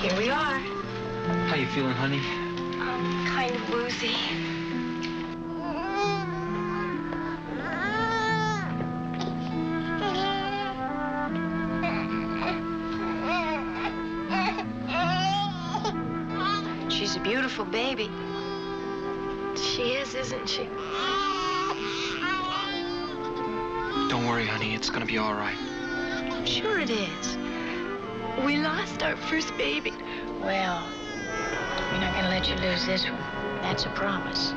Here we are. How you feeling, honey? Kind of woozy. She's a beautiful baby. She is, isn't she? Don't worry, honey. It's gonna be all right. Sure it is. We lost our first baby. Well, we're not gonna let you lose this one. That's a promise.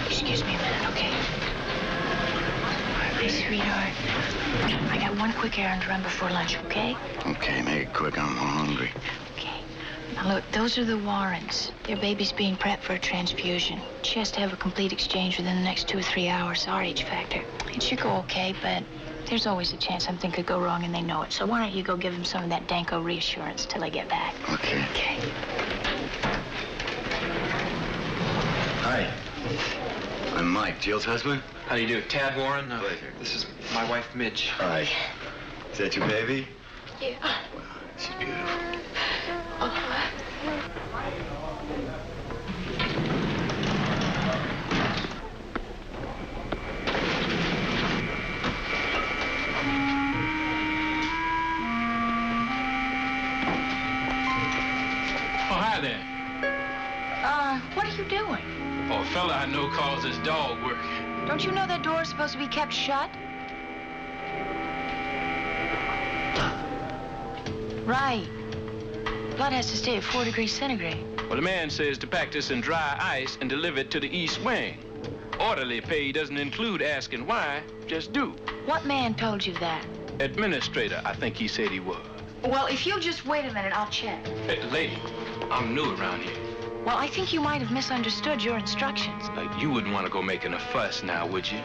Excuse me a minute, okay? Hey, sweetheart. I got one quick errand to run before lunch, okay? Okay, make it quick. I'm hungry. Okay. Now, look, those are the Warrens. Their baby's being prepped for a transfusion. She has to have a complete exchange within the next 2 or 3 hours. RH factor. It should go okay, but there's always a chance something could go wrong and they know it. So why don't you go give them some of that Danko reassurance till I get back? Okay. Okay. Hi. I'm Mike, Jill's husband. How do you do? Tad Warren? Pleasure. This is my wife, Midge. Hi. Is that your baby? Yeah. Wow, she's beautiful. Hi there. What are you doing? Oh, a fella I know calls his dog work. Don't you know that door is supposed to be kept shut? Right. Blood has to stay at 4 degrees centigrade. Well, the man says to pack this in dry ice and deliver it to the east wing. Orderly pay doesn't include asking why, just do. What man told you that? Administrator, I think he said he was. Well, if you'll just wait a minute, I'll check. Hey, lady, I'm new around here. Well, I think you might have misunderstood your instructions. You wouldn't want to go making a fuss now, would you?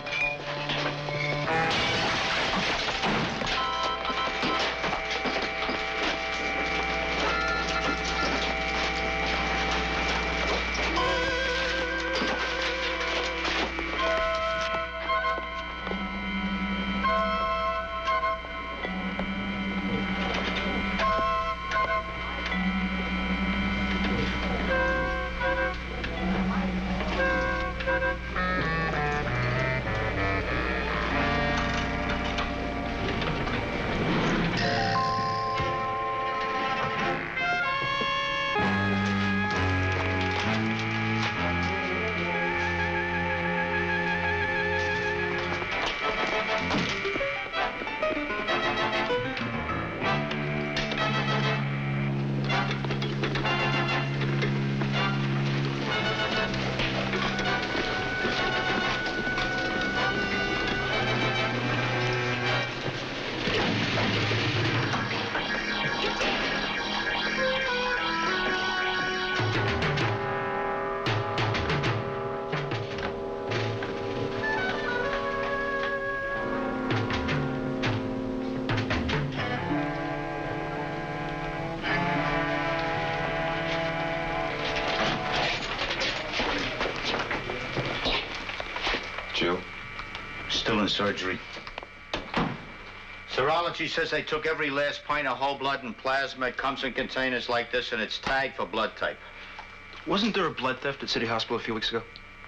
surgery. Serology says they took every last pint of whole blood and plasma. It comes in containers like this, and it's tagged for blood type. Wasn't there a blood theft at City Hospital a few weeks ago?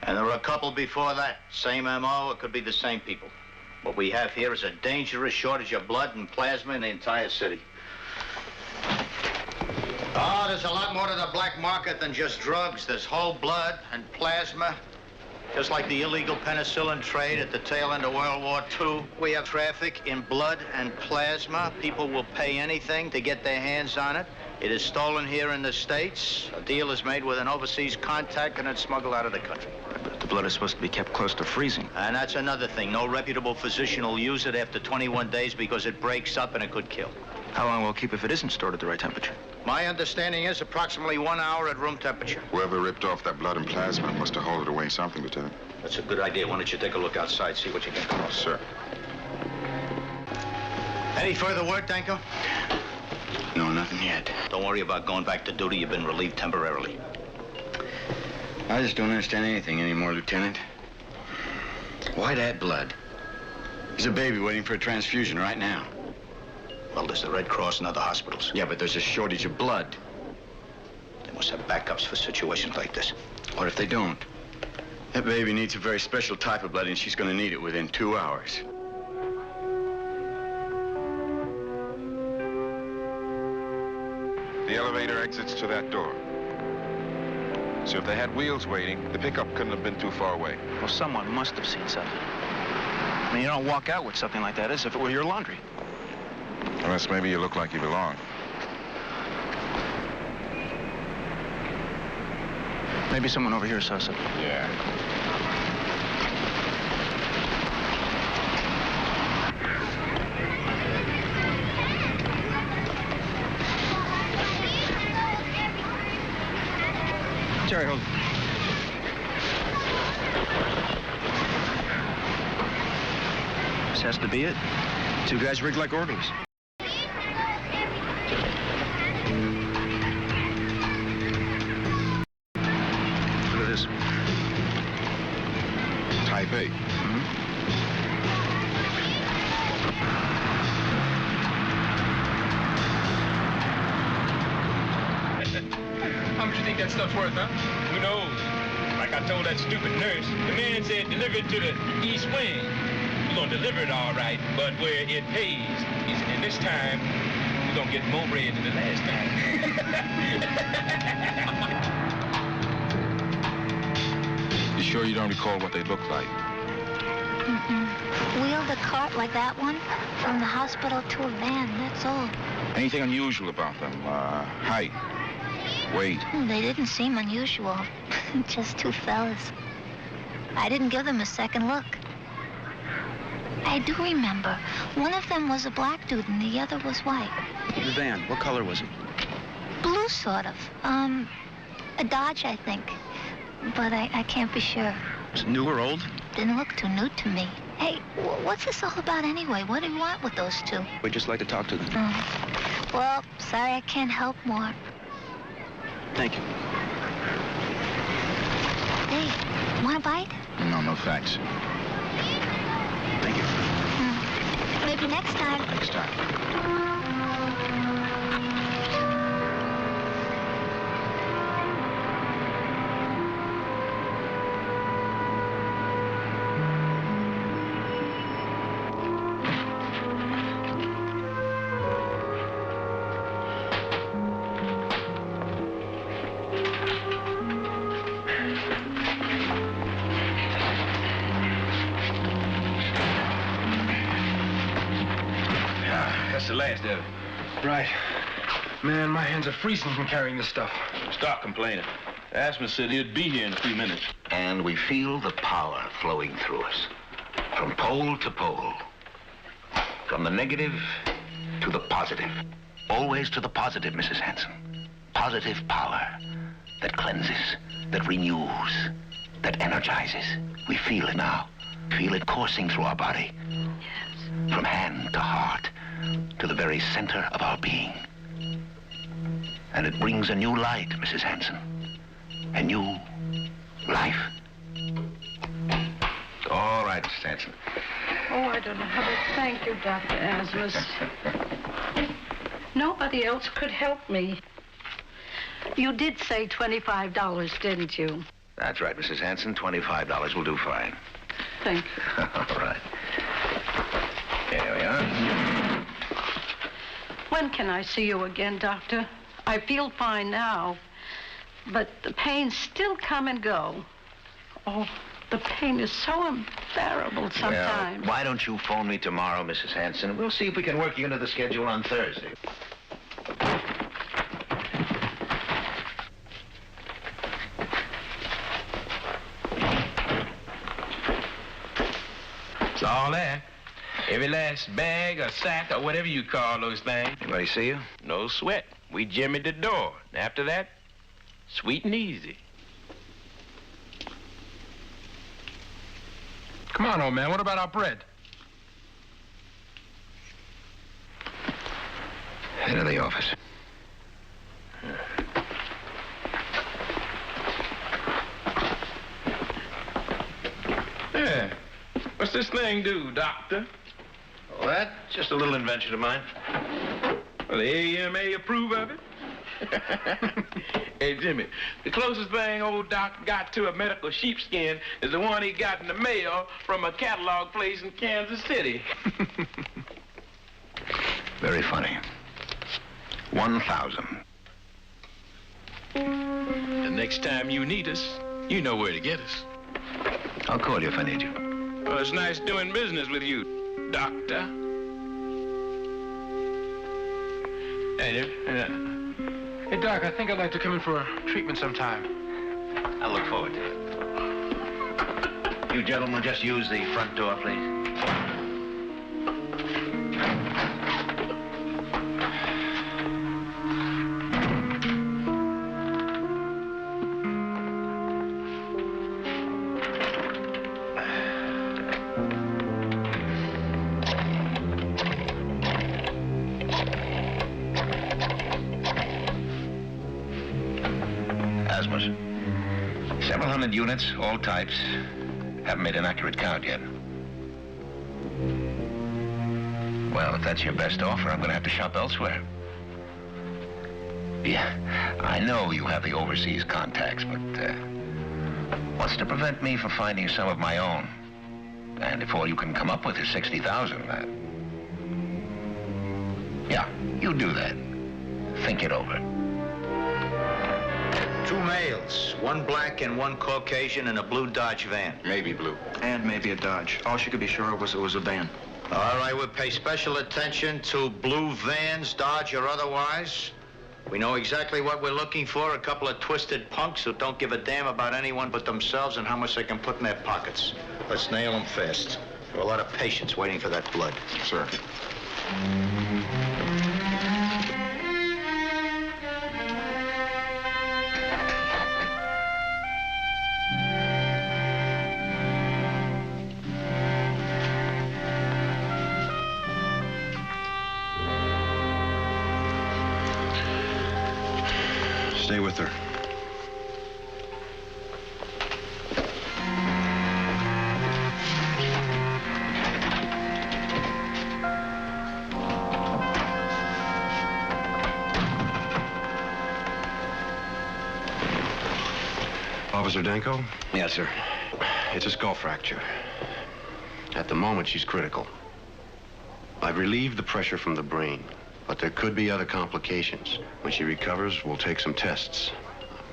And there were a couple before that. Same MO, it could be the same people. What we have here is a dangerous shortage of blood and plasma in the entire city. Oh, there's a lot more to the black market than just drugs. There's whole blood and plasma. Just like the illegal penicillin trade at the tail end of World War II, we have traffic in blood and plasma. People will pay anything to get their hands on it. It is stolen here in the States. A deal is made with an overseas contact and it's smuggled out of the country. But the blood is supposed to be kept close to freezing. And that's another thing. No reputable physician will use it after 21 days because it breaks up and it could kill. How long will it keep if it isn't stored at the right temperature? My understanding is approximately 1 hour at room temperature. Whoever ripped off that blood and plasma must have hauled it away something, Lieutenant. That's a good idea. Why don't you take a look outside, see what you can come up with. Sir. Any further word, Danko? No, nothing yet. Don't worry about going back to duty. You've been relieved temporarily. I just don't understand anything anymore, Lieutenant. Why that blood? There's a baby waiting for a transfusion right now. Well, there's the Red Cross and other hospitals. Yeah, but there's a shortage of blood. They must have backups for situations like this. What if they don't? That baby needs a very special type of blood, and she's going to need it within 2 hours. The elevator exits to that door. So if they had wheels waiting, the pickup couldn't have been too far away. Well, someone must have seen something. I mean, you don't walk out with something like that as if it were your laundry. Unless maybe you look like you belong. Maybe someone over here saw something. Yeah. Jerry, hold it. This has to be it. Two guys rigged like orderlies. Look at this. Type A. How much you think that stuff's worth, huh? Who knows? Like I told that stupid nurse, the man said deliver it to the East Wing. We're gonna deliver it all right, but where it pays. He said, and this time, we're gonna get more bread than the last time. You sure you don't recall what they looked like? Wheeled a cart like that one from the hospital to a van, that's all. Anything unusual about them? Height? Weight? They didn't seem unusual. Just two fellas. I didn't give them a second look. I do remember. One of them was a black dude and the other was white. The van, what color was it? Blue, sort of. A Dodge, I think. But I can't be sure. Was it new or old? Didn't look too new to me. Hey, what's this all about anyway? What do you want with those two? We'd just like to talk to them. Well, sorry I can't help more. Thank you. Hey, want a bite? No, no thanks. Thank you. Maybe next time. Next time. That's the last of it. Right. Man, my hands are freezing from carrying this stuff. Stop complaining. Aspen said he'd be here in a few minutes. And we feel the power flowing through us, from pole to pole, from the negative to the positive. Always to the positive, Mrs. Hanson. Positive power that cleanses, that renews, that energizes. We feel it now. Feel it coursing through our body. Yes. From hand to heart, to the very center of our being. And it brings a new light, Mrs. Hanson. A new life. All right, Mrs. Hanson. Oh, I don't know how to thank you, Dr. Asmus. Nobody else could help me. You did say $25, didn't you? That's right, Mrs. Hanson. $25 will do fine. Thank you. All right. Here we are. When can I see you again, Doctor? I feel fine now, but the pains still come and go. Oh, the pain is so unbearable sometimes. Well, why don't you phone me tomorrow, Mrs. Hanson? We'll see if we can work you into the schedule on Thursday. It's all there. Every last bag or sack or whatever you call those things. Anybody see you? No sweat. We jimmied the door. And after that, sweet and easy. Come on, old man. What about our bread? Head of the office. Yeah. What's this thing do, Doctor? Well, that's just a little invention of mine. Well, the AMA approve of it? Hey, Jimmy, the closest thing old Doc got to a medical sheepskin is the one he got in the mail from a catalog place in Kansas City. Very funny. 1,000. The next time you need us, you know where to get us. I'll call you if I need you. Well, it's nice doing business with you, Doctor. Hey, Hey, Doc, I think I'd like to come in for a treatment sometime. I'll look forward to it. You gentlemen just use the front door, please. Asmus. Several hundred units, all types. Haven't made an accurate count yet. Well, if that's your best offer, I'm going to have to shop elsewhere. Yeah, I know you have the overseas contacts, but what's to prevent me from finding some of my own? And if all you can come up with is 60,000, yeah, you do that. Think it over. 2 males, 1 black and 1 Caucasian in a blue Dodge van. Maybe blue. And maybe a Dodge. All she could be sure of was it was a van. All right, we'll pay special attention to blue vans, Dodge or otherwise. We know exactly what we're looking for, a couple of twisted punks who don't give a damn about anyone but themselves and how much they can put in their pockets. Let's nail them fast. There are a lot of patients waiting for that blood. Sir. Stay with her. Officer Danko? Yes, sir. It's a skull fracture. At the moment, she's critical. I've relieved the pressure from the brain, but there could be other complications. When she recovers, we'll take some tests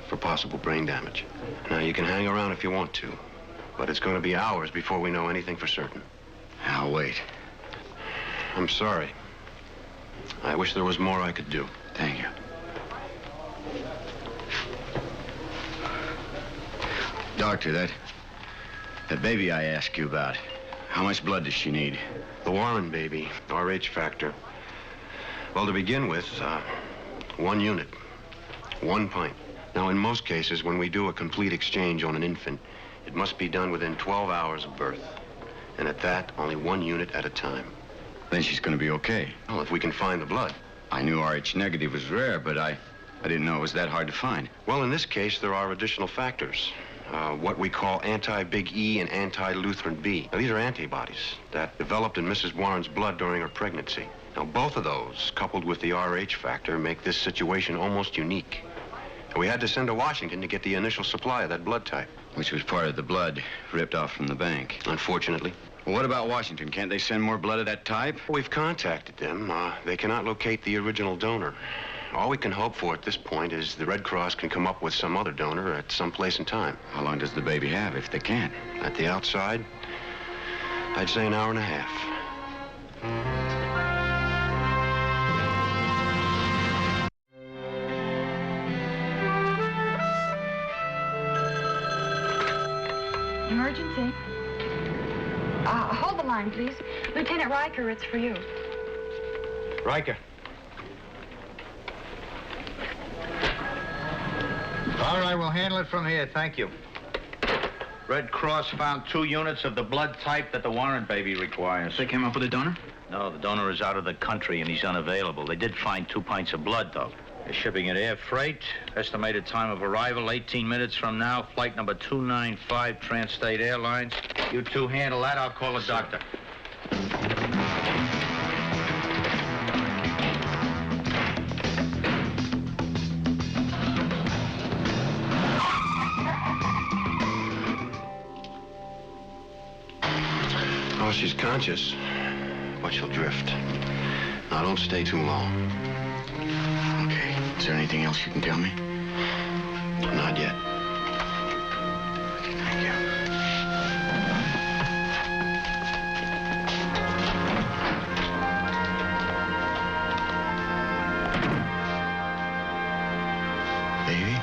for possible brain damage. Now, you can hang around if you want to, but it's going to be hours before we know anything for certain. I'll wait. I'm sorry. I wish there was more I could do. Thank you. Doctor, that baby I asked you about, how much blood does she need? The Warren baby, RH factor. Well, to begin with, 1 unit, 1 pint. Now, in most cases, when we do a complete exchange on an infant, it must be done within 12 hours of birth. And at that, only 1 unit at a time. Then she's going to be okay. Well, if we can find the blood. I knew RH negative was rare, but I didn't know it was that hard to find. Well, in this case, there are additional factors. what we call anti-Big E and anti-Lutheran B. Now, these are antibodies that developed in Mrs. Warren's blood during her pregnancy. Now, both of those, coupled with the RH factor, make this situation almost unique. And we had to send to Washington to get the initial supply of that blood type. Which was part of the blood ripped off from the bank. Unfortunately. Well, what about Washington? Can't they send more blood of that type? We've contacted them. They cannot locate the original donor. All we can hope for at this point is the Red Cross can come up with some other donor at some place and time. How long does the baby have if they can't? At the outside, I'd say an hour and a half. Emergency. Hold the line, please. Lieutenant Riker, it's for you. Riker. All right, we'll handle it from here. Thank you. Red Cross found 2 units of the blood type that the Warren baby requires. They came up with a donor? No, the donor is out of the country and he's unavailable. They did find 2 pints of blood, though. They're shipping it air freight. Estimated time of arrival, 18 minutes from now. Flight number 295, Trans-State Airlines. You two handle that. I'll call a doctor. Oh, she's conscious, but she'll drift. Now, don't stay too long. Okay. Is there anything else you can tell me? Not yet. Okay, thank you. Baby?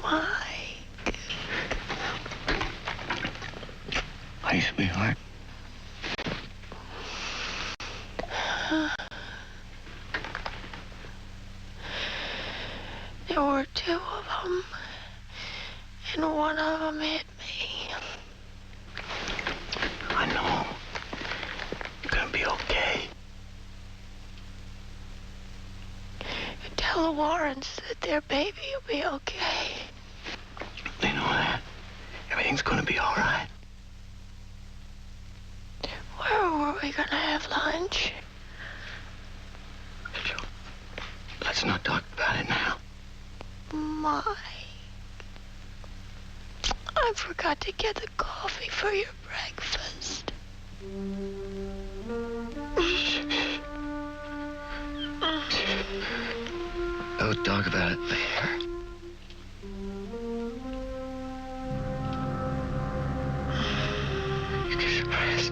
Mike. Hi, sweetheart. There were 2 of them, and one of them hit me. I know. You're gonna be okay. Tell the Warrens that their baby will be okay. They know that. Everything's gonna be all right. Where were we gonna have lunch? Let's not talk about it now. Mike. I forgot to get the coffee for your breakfast. We'll talk about it later. You get your rest.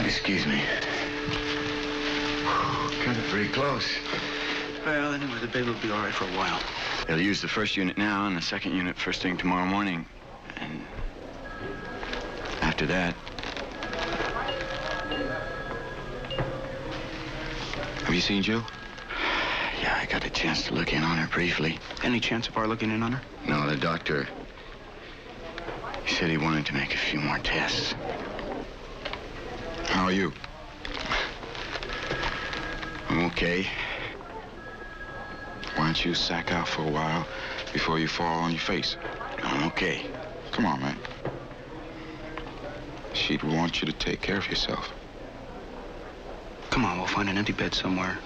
Excuse me. Cut it pretty close. Well, anyway, the baby will be all right for a while. They'll use the first unit now and the second unit first thing tomorrow morning. And after that... Have you seen Jill? Yeah, I got a chance to look in on her briefly. Any chance of our looking in on her? No, the doctor... He said he wanted to make a few more tests. How are you? I'm okay. Why don't you sack out for a while before you fall on your face? I'm okay. Come on, man. She'd want you to take care of yourself. Come on, we'll find an empty bed somewhere.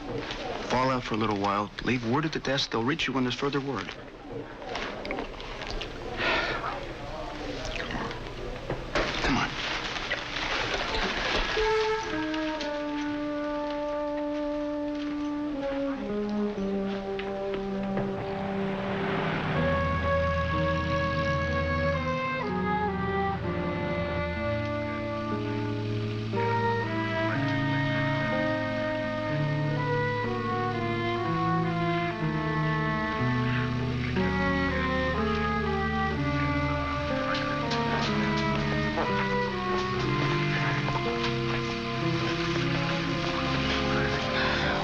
Fall out for a little while. Leave word at the desk. They'll reach you when there's further word. Come on.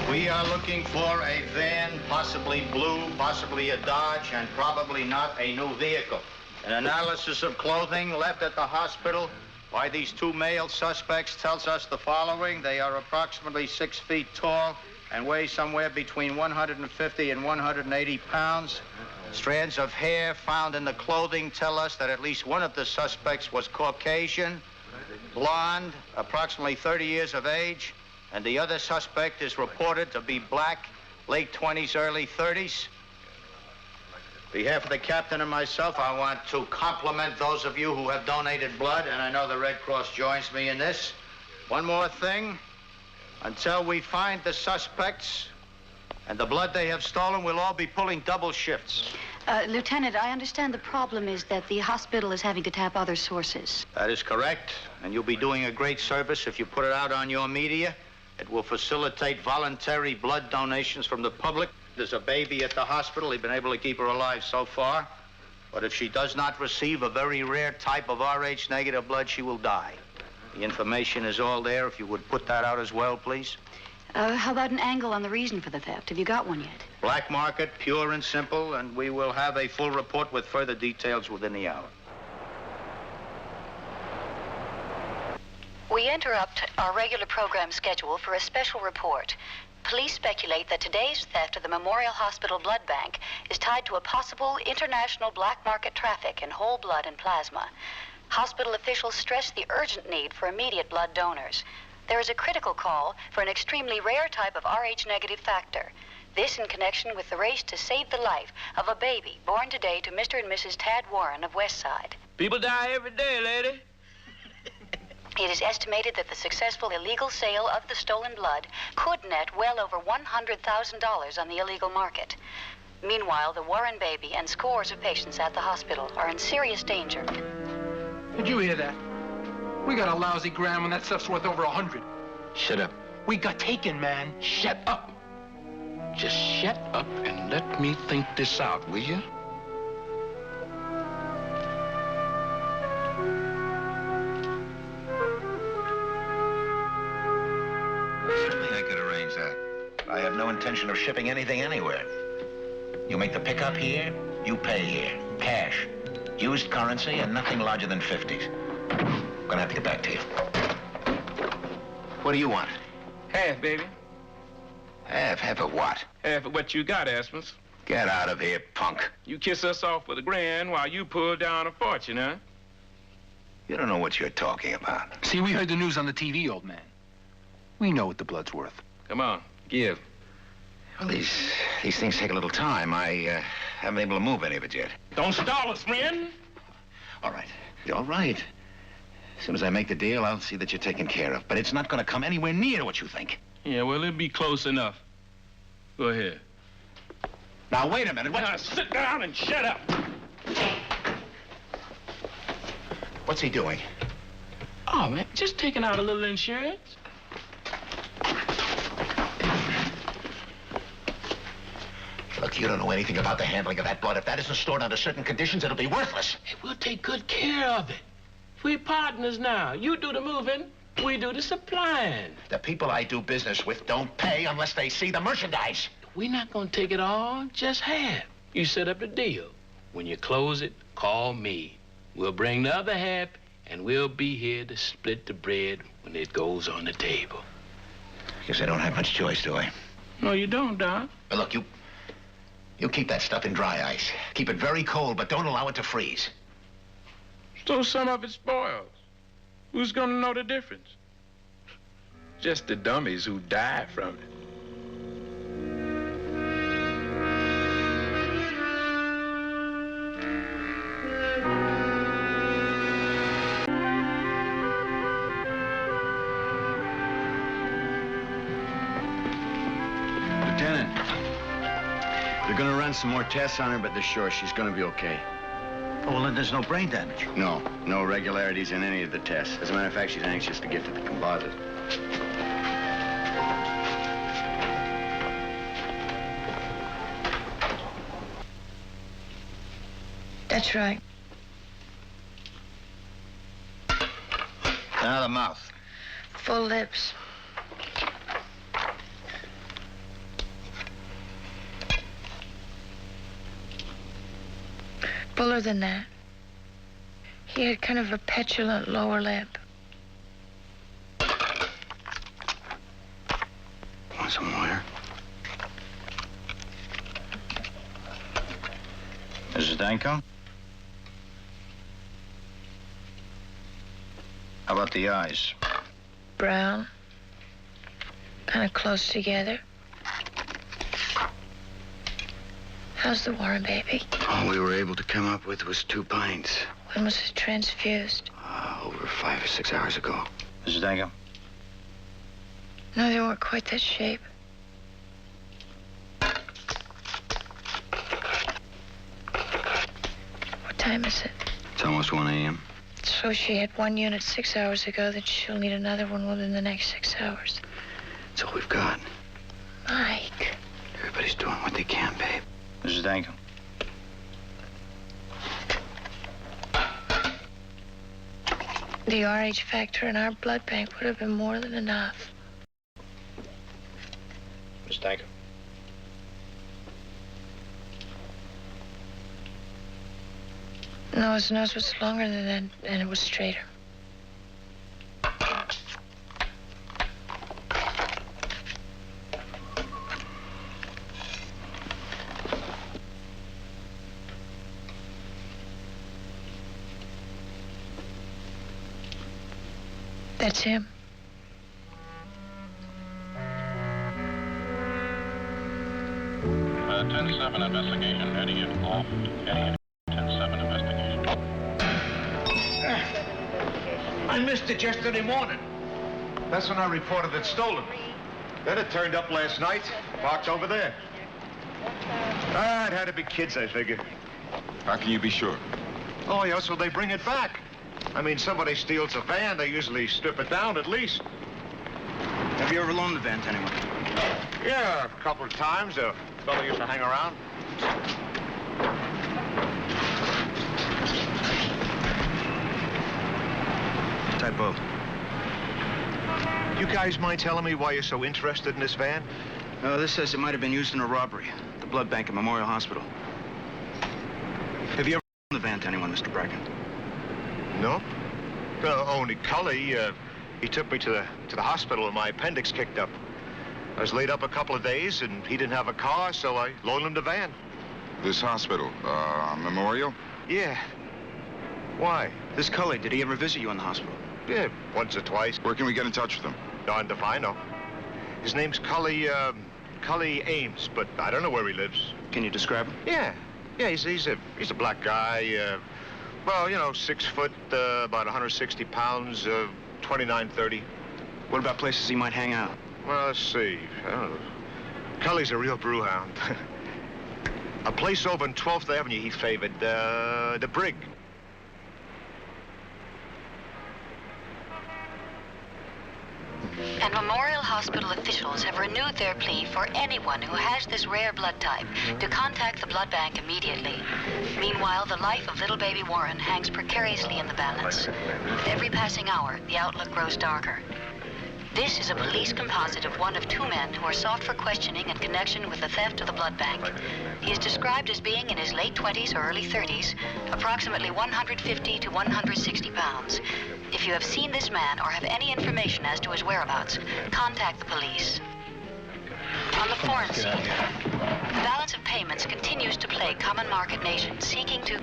We are looking for a van, possibly blue, possibly a Dodge, and probably not a new vehicle. An analysis of clothing left at the hospital by these two male suspects tells us the following. They are approximately 6 feet tall and weigh somewhere between 150 and 180 pounds. Strands of hair found in the clothing tell us that at least one of the suspects was Caucasian, blonde, approximately 30 years of age, and the other suspect is reported to be black, late 20s, early 30s. On behalf of the captain and myself, I want to compliment those of you who have donated blood, and I know the Red Cross joins me in this. One more thing. Until we find the suspects and the blood they have stolen, we'll all be pulling double shifts. Lieutenant, I understand the problem is that the hospital is having to tap other sources. That is correct, and you'll be doing a great service if you put it out on your media. It will facilitate voluntary blood donations from the public. There's a baby at the hospital. They've been able to keep her alive so far. But if she does not receive a very rare type of Rh negative blood, she will die. The information is all there. If you would put that out as well, please. How about an angle on the reason for the theft? Have you got one yet? Black market, pure and simple, and we will have a full report with further details within the hour. We interrupt our regular program schedule for a special report. Police speculate that today's theft of the Memorial Hospital blood bank is tied to a possible international black market traffic in whole blood and plasma. Hospital officials stress the urgent need for immediate blood donors. There is a critical call for an extremely rare type of Rh negative factor. This in connection with the race to save the life of a baby born today to Mr. and Mrs. Tad Warren of Westside. People die every day, lady. It is estimated that the successful illegal sale of the stolen blood could net well over $100,000 on the illegal market. Meanwhile, the Warren baby and scores of patients at the hospital are in serious danger. Did you hear that? We got a lousy gram and that stuff's worth over 100. Shut up. We got taken, man. Shut up. Just shut up and let me think this out, will you? Certainly I could arrange that. I have no intention of shipping anything anywhere. You make the pickup here, you pay here. Cash. Used currency and nothing larger than 50s. I'm gonna have to get back to you. What do you want? Half, baby. Half of what? Half of what you got, Asmus. Get out of here, punk. You kiss us off with $1,000 while you pull down a fortune, huh? You don't know what you're talking about. See, we heard the news on the TV, old man. We know what the blood's worth. Come on, give. Well, these things take a little time. I haven't been able to move any of it yet. Don't stall us, friend. All right. All right. As soon as I make the deal, I'll see that you're taken care of. But it's not going to come anywhere near what you think. Yeah, well, it'll be close enough. Go ahead. Now, wait a minute. Now, sit down and shut up. What's he doing? Oh, man, just taking out a little insurance. Look, you don't know anything about the handling of that blood. If that isn't stored under certain conditions, it'll be worthless. Hey, we'll take good care of it. We're partners now. You do the moving, we do the supplying. The people I do business with don't pay unless they see the merchandise. We're not gonna take it all, just half. You set up the deal. When you close it, call me. We'll bring the other half, and we'll be here to split the bread when it goes on the table. Guess I don't have much choice, do I? No, you don't, Doc. But look, You keep that stuff in dry ice. Keep it very cold, but don't allow it to freeze. So some of it spoils. Who's gonna know the difference? Just the dummies who die from it. Lieutenant, they're gonna run some more tests on her, but they're sure she's gonna be okay. Oh, well, then there's no brain damage. No irregularities in any of the tests. As a matter of fact, she's anxious to get to the composite. That's right. Now the mouth. Full lips. Fuller than that. He had kind of a petulant lower lip. Want some water? Mrs. Danko? How about the eyes? Brown. Kind of close together. How's the Warren baby? All we were able to come up with was 2 pints. When was it transfused? Over 5 or 6 hours ago. Mrs. Danko? No, they weren't quite that shape. What time is it? It's almost 1 a.m. So she had 1 unit 6 hours ago, then she'll need another one within the next 6 hours. That's all we've got. Mike. Everybody's doing what they can, babe. Mrs. Danko? The RH factor in our blood bank would have been more than enough. Mrs. Danko? No, his nose was longer than that, and it was straighter. That's him. Uh, 10-7 investigation. Idiot off. Idiot. 10-7 investigation. I missed it yesterday morning. That's when I reported it stolen. Then it turned up last night, parked over there. It had to be kids, I figure. How can you be sure? Oh, yeah, so they bring it back. I mean, somebody steals a van, they usually strip it down at least. Have you ever loaned the van to anyone? Yeah, a couple of times. A fellow used to hang around. Typo. You guys mind telling me why you're so interested in this van? This says it might have been used in a robbery. The blood bank at Memorial Hospital. Have you ever loaned the van to anyone, Mr. Bracken? No. Only Cully. He took me to the hospital and my appendix kicked up. I was laid up a couple of days and he didn't have a car, so I loaned him the van. This hospital, Memorial? Yeah. Why? This Cully, did he ever visit you in the hospital? Yeah, once or twice. Where can we get in touch with him? Darned if I know. His name's Cully Ames, but I don't know where he lives. Can you describe him? Yeah. Yeah, he's a black guy. Well, you know, 6 foot, about 160 pounds, 29-30. What about places he might hang out? Well, let's see. I don't know. Cully's a real brewhound. A place over on 12th Avenue he favored, the Brig. And Memorial Hospital officials have renewed their plea for anyone who has this rare blood type to contact the blood bank immediately. Meanwhile, the life of little baby Warren hangs precariously in the balance. With every passing hour, the outlook grows darker. This is a police composite of one of 2 men who are sought for questioning in connection with the theft of the blood bank. He is described as being in his late 20s or early 30s, approximately 150 to 160 pounds. If you have seen this man or have any information as to his whereabouts, contact the police. On the foreign scene, the balance of payments continues play common market nation seeking to...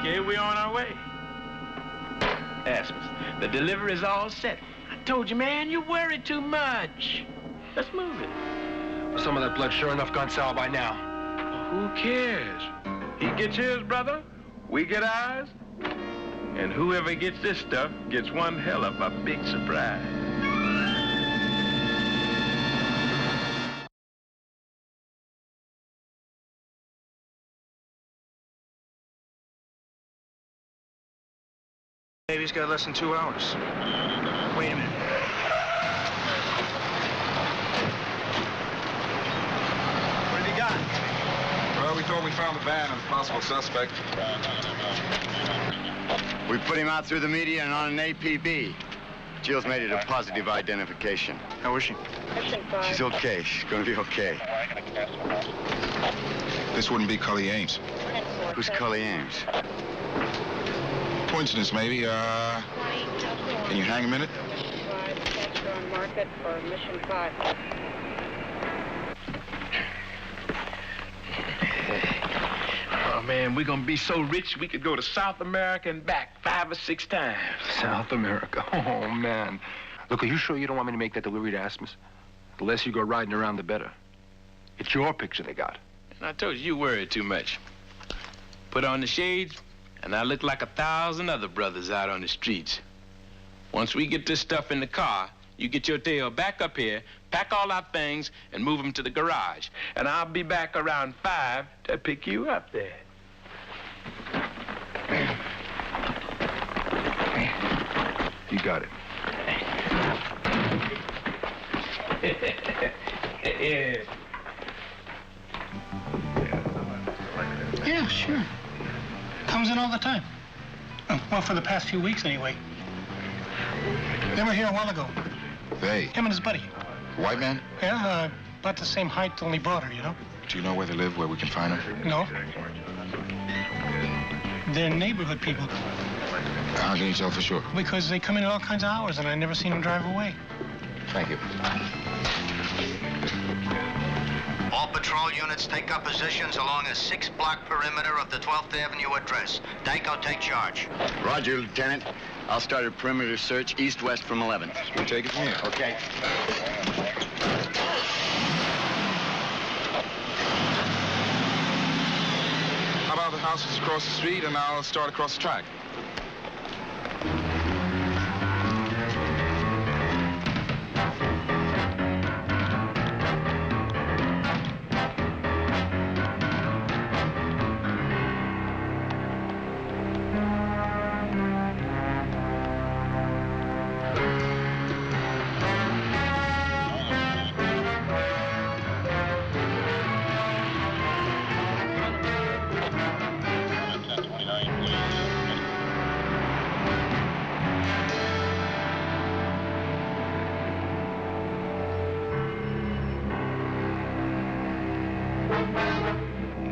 Okay, we're on our way. Asmus, the delivery's all set. I told you, man, you worry too much. Let's move it. Some of that blood sure enough gone sour by now. Who cares? He gets his, brother. We get ours. And whoever gets this stuff gets one hell of a big surprise. Navy's got less than 2 hours. Wait a minute. What have you got? Well, we thought we found the van and a possible suspect. We put him out through the media and on an APB. Jill's made it a positive identification. How is she? She's okay. She's going to be okay. This wouldn't be Cully Ames. Who's Cully Ames? Coincidence, maybe. Can you hang a minute? On market for mission 5. Oh, man, we're gonna be so rich we could go to South America and back 5 or 6 times. South America. Oh, man. Look, are you sure you don't want me to make that delivery to Asmus? The less you go riding around, the better. It's your picture they got. And I told you, you worry too much. Put on the shades, and I look like 1,000 other brothers out on the streets. Once we get this stuff in the car, you get your tail back up here, pack all our things, and move them to the garage. And I'll be back around 5 to pick you up there. You got it. Yeah, sure. Comes in all the time. Oh, well, for the past few weeks, anyway. They were here a while ago. They? Him and his buddy. White man? Yeah, about the same height, only broader, you know? Do you know where they live, where we can find them? No. They're neighborhood people. How can you tell for sure? Because they come in at all kinds of hours, and I never seen them drive away. Thank you. All patrol units take up positions along a 6-block perimeter of the 12th Avenue address. Danko, take charge. Roger, Lieutenant. I'll start a perimeter search east-west from 11th. We'll take it from here. Okay. How about the houses across the street, and I'll start across the track?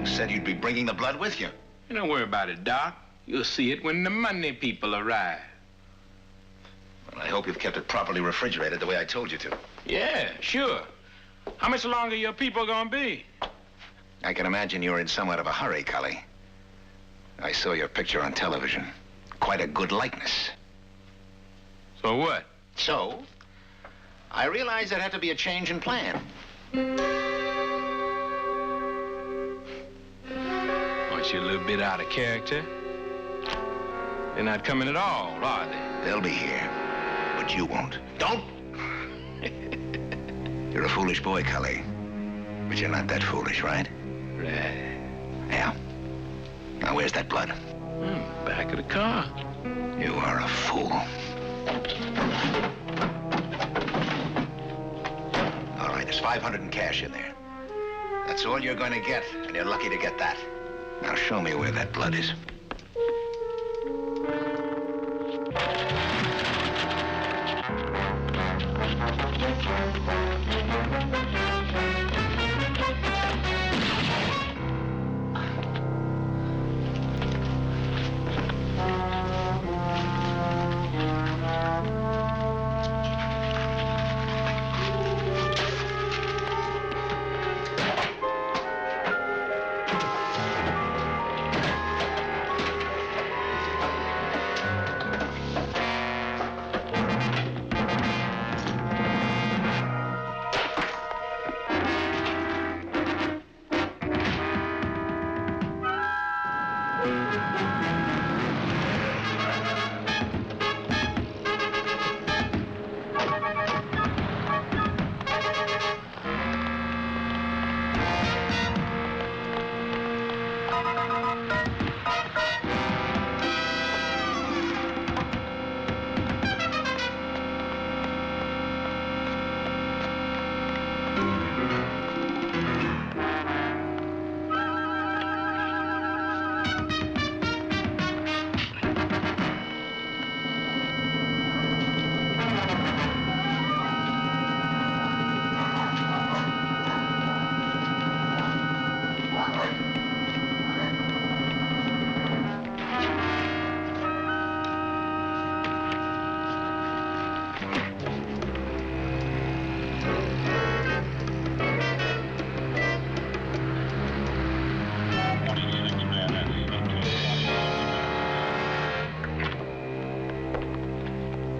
Said you'd be bringing the blood with you. You don't worry about it, Doc. You'll see it when the money people arrive. Well, I hope you've kept it properly refrigerated the way I told you to. Yeah, sure. How much longer your people gonna be? I can imagine you're in somewhat of a hurry, Cully. I saw your picture on television. Quite a good likeness. So what? So, I realized there'd have to be a change in plan. Aren't you a little bit out of character? They're not coming at all, are they? They'll be here, but you won't. Don't! You're a foolish boy, Cully. But you're not that foolish, right? Right. Now, where's that blood? Back of the car. You are a fool. All right, there's $500 in cash in there. That's all you're going to get, and you're lucky to get that. Now show me where that blood is.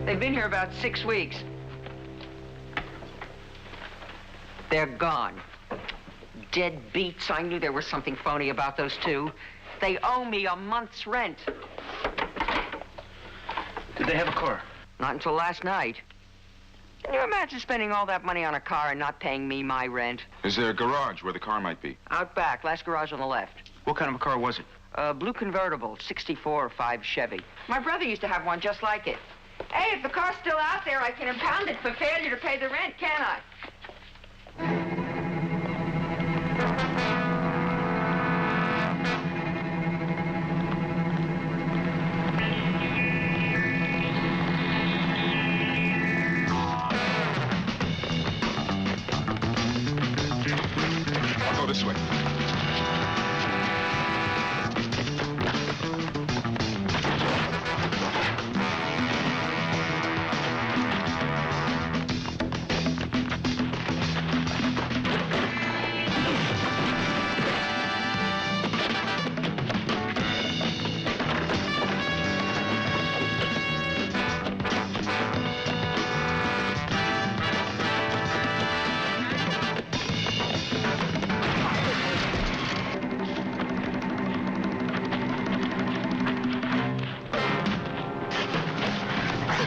They've been here about 6 weeks. They're gone. Dead beats. I knew there was something phony about those two. They owe me a month's rent. Did they have a car? Not until last night. Can you imagine spending all that money on a car and not paying me my rent? Is there a garage where the car might be? Out back, last garage on the left. What kind of a car was it? A blue convertible, 64 or 5 Chevy. My brother used to have one just like it. Hey, if the car's still out there, I can impound it for failure to pay the rent, can't I? I'll go this way.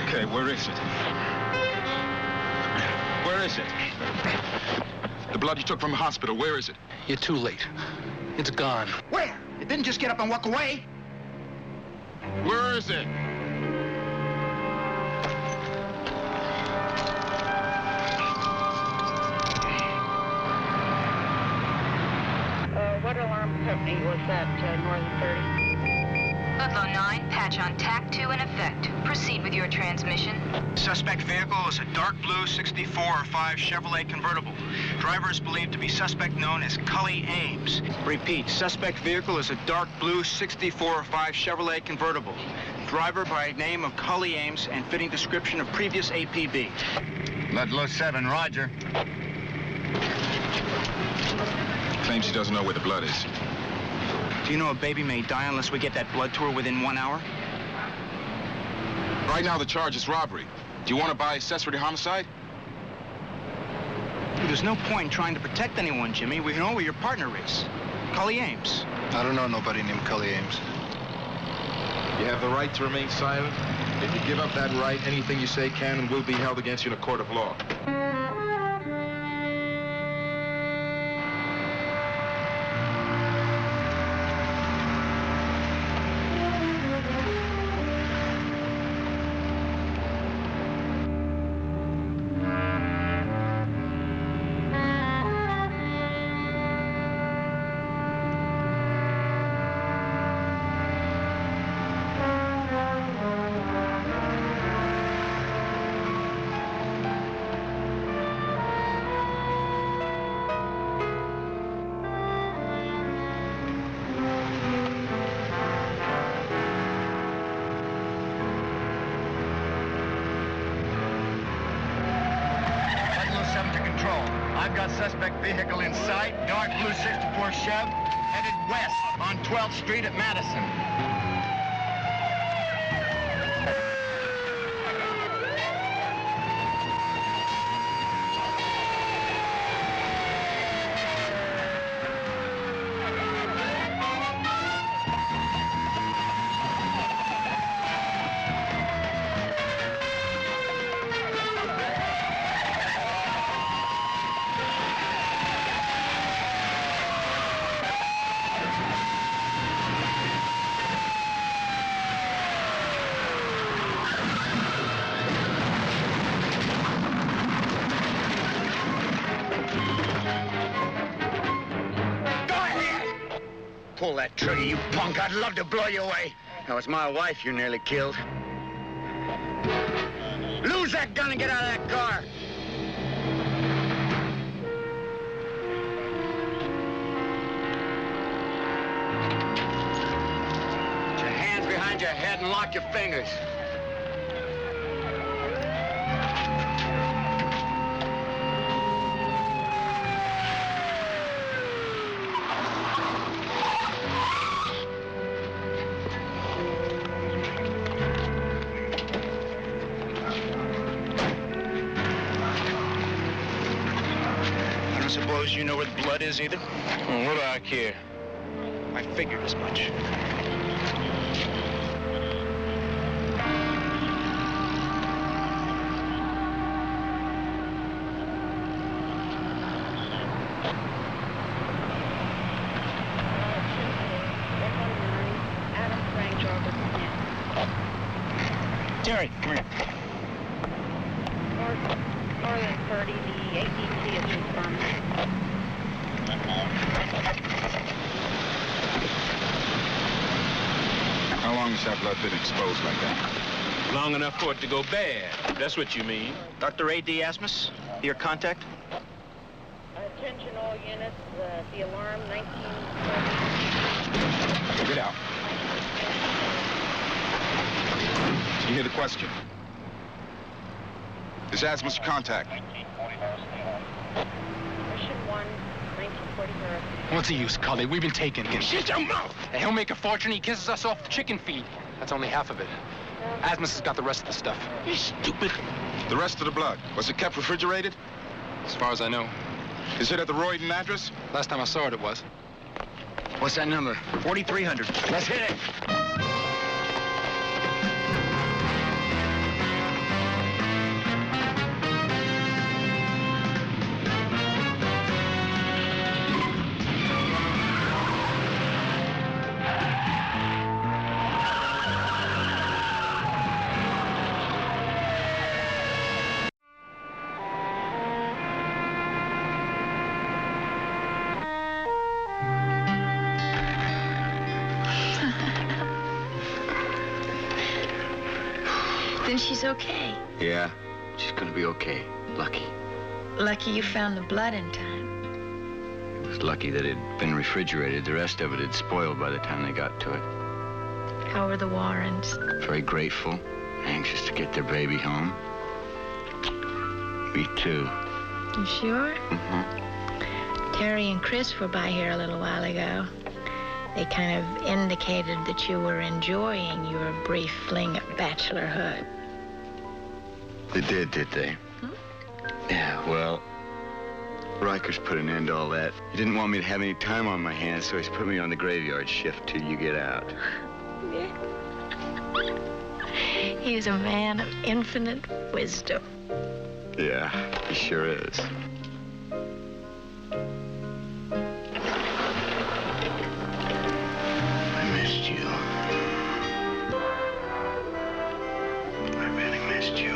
Okay, where is it? Where is it? The blood you took from the hospital, where is it? You're too late. It's gone. Where? You didn't just get up and walk away. Where is it? What alarm company was that, Northern 30? Ludlow 9, patch on TAC 2 in effect. Proceed with your transmission. Suspect vehicle is a dark blue 64 or 5 Chevrolet convertible. Driver is believed to be suspect known as Cully Ames. Repeat, suspect vehicle is a dark blue 64 or 5 Chevrolet convertible. Driver by name of Cully Ames and fitting description of previous APB. Ludlow 7, roger. Claims he doesn't know where the blood is. Do you know a baby may die unless we get that blood to her within 1 hour? Right now, the charge is robbery. Do you want to buy accessory to homicide? There's no point in trying to protect anyone, Jimmy. We know where your partner is. Cully Ames. I don't know nobody named Cully Ames. You have the right to remain silent. If you give up that right, anything you say can and will be held against you in a court of law. I've got suspect vehicle in sight, dark blue 64 Chev, headed west on 12th Street at Madison. Pull that trigger, you punk. I'd love to blow you away. That was my wife you nearly killed. Lose that gun and get out of that car. Put your hands behind your head and lock your fingers. Suppose you know where the blood is either? Well, what do I care? I figured as much. Terry, come here. Northern 30, the ADT is responding. How long has that blood been exposed like that? Long enough for it to go bad. That's what you mean. Dr. A.D. Asmus, your contact? Attention all units, the alarm 19... Get out. You hear the question? Is Asmus your contact? Mission 1, 1940. What's the use, Cully? We've been taken. Shut your mouth! And he'll make a fortune. He kisses us off the chicken feed. That's only half of it. Asmus has got the rest of the stuff. You stupid. The rest of the blood, was it kept refrigerated? As far as I know. Is it at the Royden address? Last time I saw it, it was. What's that number? 4300. Let's hit it. Then she's okay. Yeah, she's gonna be okay. Lucky. Lucky you found the blood in time. It was lucky that it'd been refrigerated. The rest of it had spoiled by the time they got to it. How are the Warrens? Very grateful, anxious to get their baby home. Me too. You sure? Mm-hmm. Terry and Chris were by here a little while ago. They kind of indicated that you were enjoying your brief fling at bachelorhood. They did they? Yeah, well, Riker's put an end to all that. He didn't want me to have any time on my hands, so he's put me on the graveyard shift till you get out. He is a man of infinite wisdom. Yeah, he sure is. I missed you. I really missed you.